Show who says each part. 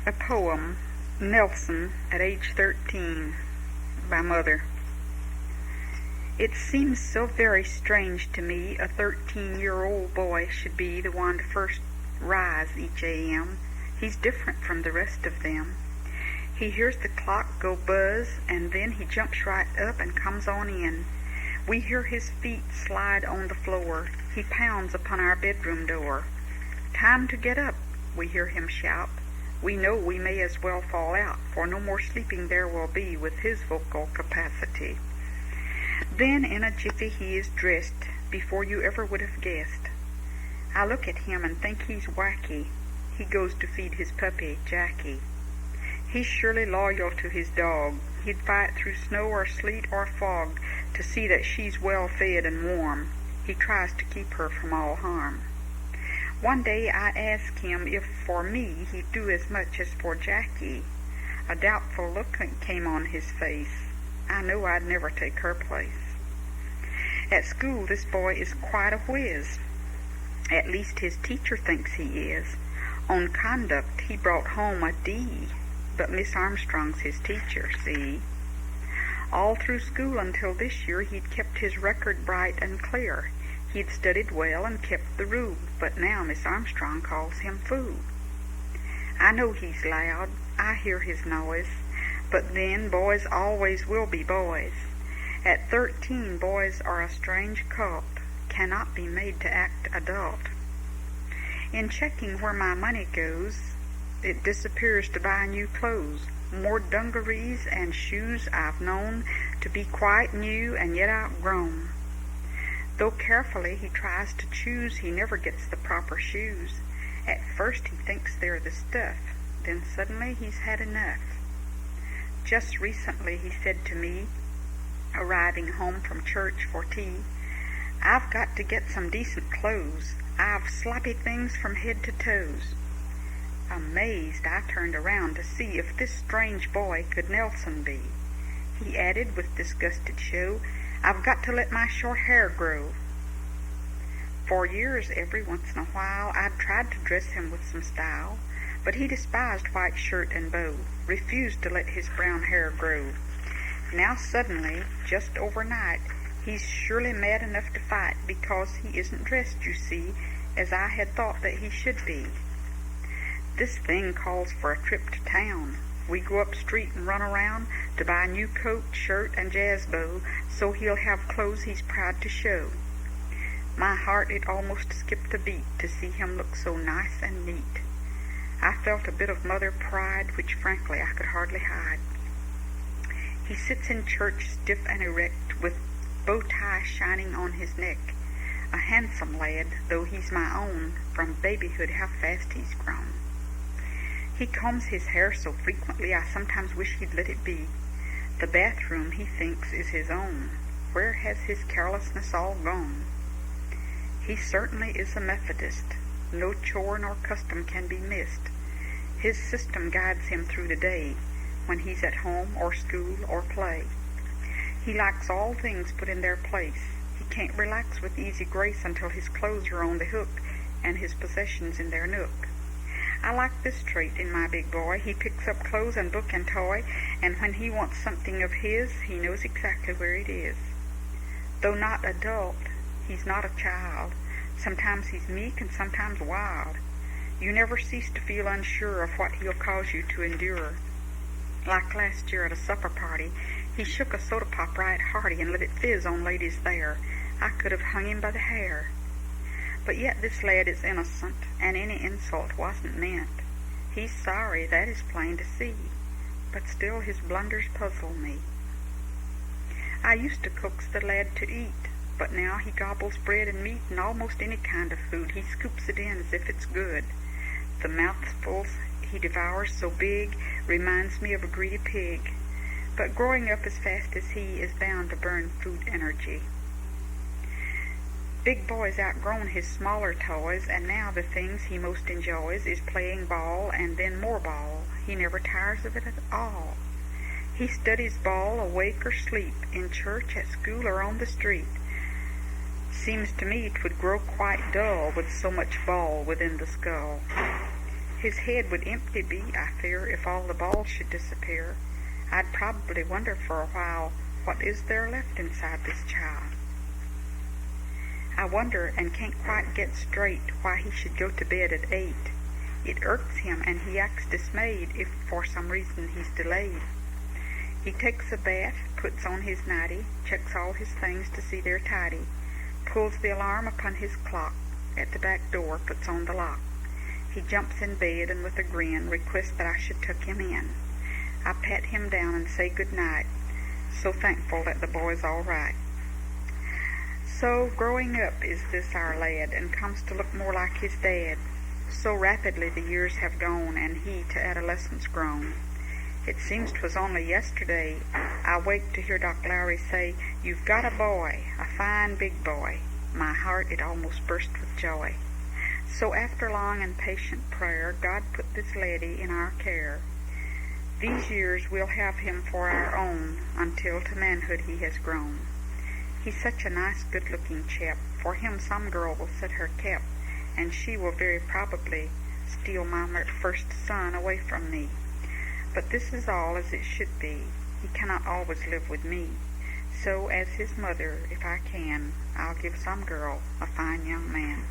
Speaker 1: A poem, Nelson at age 13, by Mother. It seems so very strange to me a 13-year-old boy should be the one to first rise each a.m. He's different from the rest of them. He hears the clock go buzz, and then he jumps right up and comes on in. We hear his feet slide on the floor. He pounds upon our bedroom door. "Time to get up," we hear him shout. We know we may as well fall out, for no more sleeping there will be with his vocal capacity. Then in a jiffy he is dressed, before you ever would have guessed. I look at him and think he's wacky. He goes to feed his puppy, Jackie. He's surely loyal to his dog. He'd fight through snow or sleet or fog to see that she's well fed and warm. He tries to keep her from all harm. One day I asked him if for me he'd do as much as for Jackie. A doubtful look came on his face. I know I'd never take her place. At school this boy is quite a whiz. At least his teacher thinks he is. On conduct he brought home a D, but Miss Armstrong's his teacher, see? All through school until this year he'd kept his record bright and clear. He'd studied well and kept the rule, but now Miss Armstrong calls him fool. I know he's loud, I hear his noise, but then boys always will be boys. At 13, boys are a strange cult, cannot be made to act adult. In checking where my money goes, it disappears to buy new clothes. More dungarees and shoes I've known to be quite new and yet outgrown. Though carefully he tries to choose, he never gets the proper shoes. At first he thinks they're the stuff, then suddenly he's had enough. Just recently he said to me, arriving home from church for tea, "I've got to get some decent clothes. I've sloppy things from head to toes." Amazed, I turned around to see if this strange boy could Nelson be. He added with disgusted show, "I've got to let my short hair grow." For years, every once in a while, I'd tried to dress him with some style, but he despised white shirt and bow, refused to let his brown hair grow. Now suddenly, just overnight, he's surely mad enough to fight because he isn't dressed, you see, as I had thought that he should be. This thing calls for a trip to town. We go up street and run around to buy a new coat, shirt, and jazz bow, so he'll have clothes he's proud to show. My heart, it almost skipped a beat to see him look so nice and neat. I felt a bit of mother pride, which frankly I could hardly hide. He sits in church stiff and erect, with bow tie shining on his neck. A handsome lad, though he's my own, from babyhood how fast he's grown. He combs his hair so frequently I sometimes wish he'd let it be. The bathroom, he thinks, is his own. Where has his carelessness all gone? He certainly is a Methodist. No chore nor custom can be missed. His system guides him through the day, when he's at home or school or play. He likes all things put in their place. He can't relax with easy grace until his clothes are on the hook and his possessions in their nook. I like this trait in my big boy. He picks up clothes and book and toy, and when he wants something of his, he knows exactly where it is. Though not adult, he's not a child. Sometimes he's meek and sometimes wild. You never cease to feel unsure of what he'll cause you to endure. Like last year at a supper party, he shook a soda pop right hearty and let it fizz on ladies there. I could have hung him by the hair. But yet this lad is innocent, and any insult wasn't meant. He's sorry, that is plain to see, but still his blunders puzzle me. I used to coax the lad to eat, but now he gobbles bread and meat and almost any kind of food. He scoops it in as if it's good. The mouthfuls he devours so big reminds me of a greedy pig. But growing up as fast as he is bound to burn food energy. Big boy's outgrown his smaller toys, and now the things he most enjoys is playing ball and then more ball. He never tires of it at all. He studies ball awake or sleep, in church, at school, or on the street. Seems to me 'twould grow quite dull with so much ball within the skull. His head would empty be, I fear, if all the balls should disappear. I'd probably wonder for a while, what is there left inside this child? I wonder and can't quite get straight why he should go to bed at 8. It irks him and he acts dismayed if for some reason he's delayed. He takes a bath, puts on his nightie, checks all his things to see they're tidy, pulls the alarm upon his clock, at the back door puts on the lock. He jumps in bed and with a grin requests that I should tuck him in. I pat him down and say good night, so thankful that the boy's all right. So growing up is this our lad, and comes to look more like his dad. So rapidly the years have gone, and he to adolescence grown. It seems 'twas only yesterday I waked to hear Doc Lowry say, "You've got a boy, a fine big boy." My heart it almost burst with joy. So after long and patient prayer, God put this laddie in our care. These years we'll have him for our own, until to manhood he has grown. He's such a nice good-looking chap, for him some girl will set her cap, and she will very probably steal my first son away from me. But this is all as it should be. He cannot always live with me. So as his mother, if I can, I'll give some girl a fine young man.